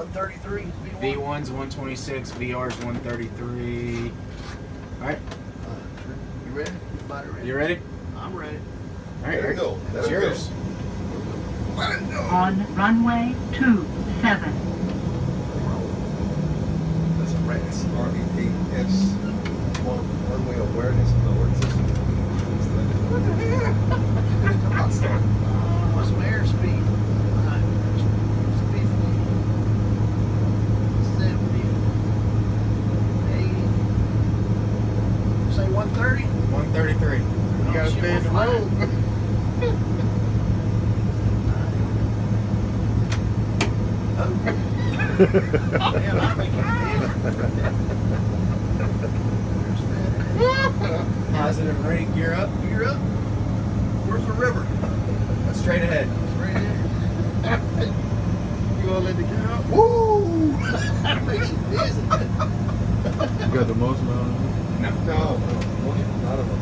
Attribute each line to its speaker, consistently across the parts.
Speaker 1: 133.
Speaker 2: V1's 126, VR's 133. All right,
Speaker 1: You ready? Everybody ready?
Speaker 2: you ready?
Speaker 1: I'm ready.
Speaker 2: All right,
Speaker 3: There we go.
Speaker 2: It's yours.
Speaker 3: Let it go.
Speaker 4: On runway 27.
Speaker 3: That's right. It's RVAS runway awareness and alert system. What the hell? Hot start.
Speaker 1: What's some airspeed? Speed 70, 80. Say 130?
Speaker 2: 133.
Speaker 1: You
Speaker 5: gotta stay in the road.
Speaker 1: Man, I make it
Speaker 2: Positive rate, gear up.
Speaker 1: You're up. Where's the river?
Speaker 2: Straight ahead.
Speaker 1: Right there.
Speaker 5: You gonna let the gear up?
Speaker 1: Woo! That makes you dizzy.
Speaker 5: You got the most amount of
Speaker 2: No.
Speaker 3: No, not at all.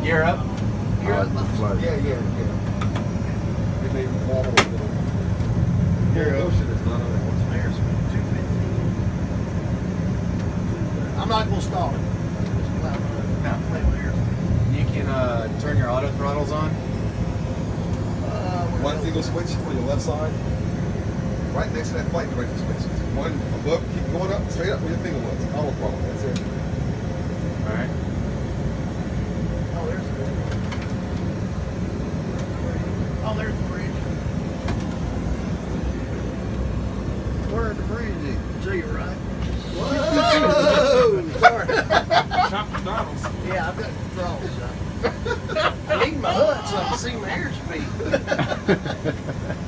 Speaker 2: Gear up.
Speaker 1: You're up.
Speaker 5: flight.
Speaker 3: Yeah. It may wobble a little.
Speaker 5: Gear up.
Speaker 3: Ocean is not on
Speaker 1: What's some airspeed? 215. I'm not gonna stall it. Just allow it to
Speaker 2: No.
Speaker 1: play with airspeed.
Speaker 2: You can turn your auto throttles on.
Speaker 3: One single switch on your left side, right next to that flight director switch. One above, keep going up, straight up where your finger was. Auto throttle, that's it.
Speaker 2: All right.
Speaker 1: Oh, there's the bridge. Oh, there's the bridge.
Speaker 5: Where the breeze is?
Speaker 1: To your right. Whoa! Sorry.
Speaker 5: Chop McDonald's.
Speaker 1: Yeah, I've got the throttles up. I need my HUD so I can see my airspeed.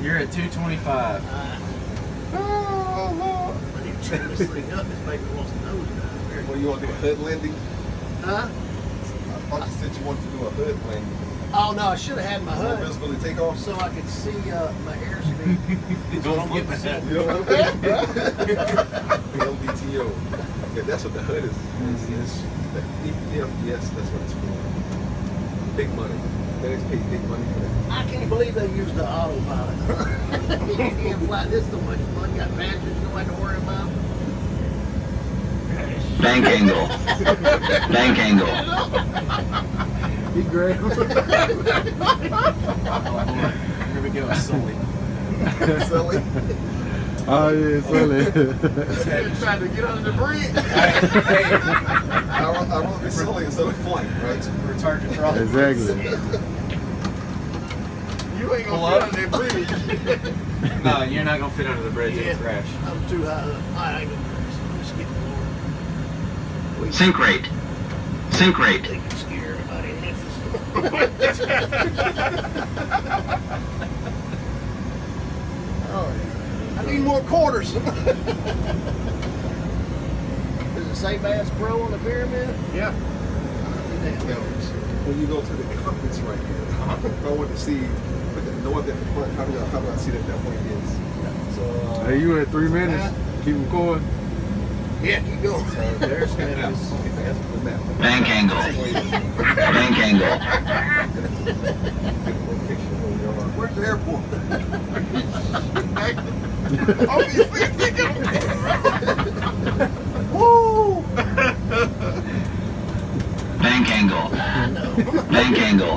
Speaker 2: You're at 225.
Speaker 1: I need to turn this thing up. This baby wants to nose down there.
Speaker 3: Well, you want to do a hood landing?
Speaker 1: Huh?
Speaker 3: I thought you said you wanted to do a hood landing.
Speaker 1: Oh, no, I should have had my
Speaker 3: More
Speaker 1: HUD
Speaker 3: visibility takeoff?
Speaker 1: so I could see my airspeed.
Speaker 2: Don't get that.
Speaker 3: LVTO. Yeah, that's what the hood is. Yes, that's what it's for. Big money. FedEx paid big money for that.
Speaker 1: I can't believe they used the autopilot. You can't fly this so much fun. You got passengers you don't have to worry about.
Speaker 6: Bank angle. Bank angle.
Speaker 5: He grabbed.
Speaker 2: Here we go, Sully.
Speaker 3: Sully.
Speaker 5: Oh yeah, Sully.
Speaker 1: Trying to get under the bridge.
Speaker 2: Hey,
Speaker 3: I wrote this Sully instead of flight, right?
Speaker 2: retard your throttle.
Speaker 5: Exactly.
Speaker 1: You ain't
Speaker 2: Pull
Speaker 1: gonna
Speaker 2: up.
Speaker 1: fit under that bridge.
Speaker 2: No, you're not gonna fit under the bridge.
Speaker 1: Yeah.
Speaker 2: It'll crash.
Speaker 1: I'm too high up. I ain't gonna crash. I'm just getting lower.
Speaker 6: Sync rate. Sync rate.
Speaker 1: They can scare everybody in Memphis. Oh, yeah. I need more quarters. Does it say Bass Pro on the pyramid?
Speaker 5: Yeah.
Speaker 3: When you go to the compass right here, I want to see, but the north at the front, how do I see that point is? So,
Speaker 5: Hey, you at 3 minutes? Keep recording.
Speaker 1: Yeah, keep going.
Speaker 3: there's the map. Okay, that's the map.
Speaker 6: Bank angle. Bank angle.
Speaker 3: Location where we are.
Speaker 1: Where's the airport?
Speaker 3: Oh, you thinking?
Speaker 1: Woo!
Speaker 6: Bank angle. Bank angle.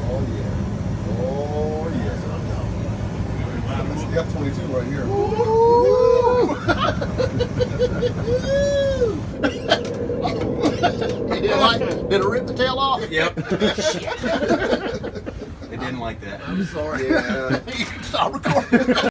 Speaker 3: Oh yeah. Oh yeah. That's the F-22 right here.
Speaker 1: Did it rip the tail off?
Speaker 2: Yep. It didn't like that.
Speaker 1: I'm sorry.
Speaker 3: Yeah.
Speaker 1: You can stop recording.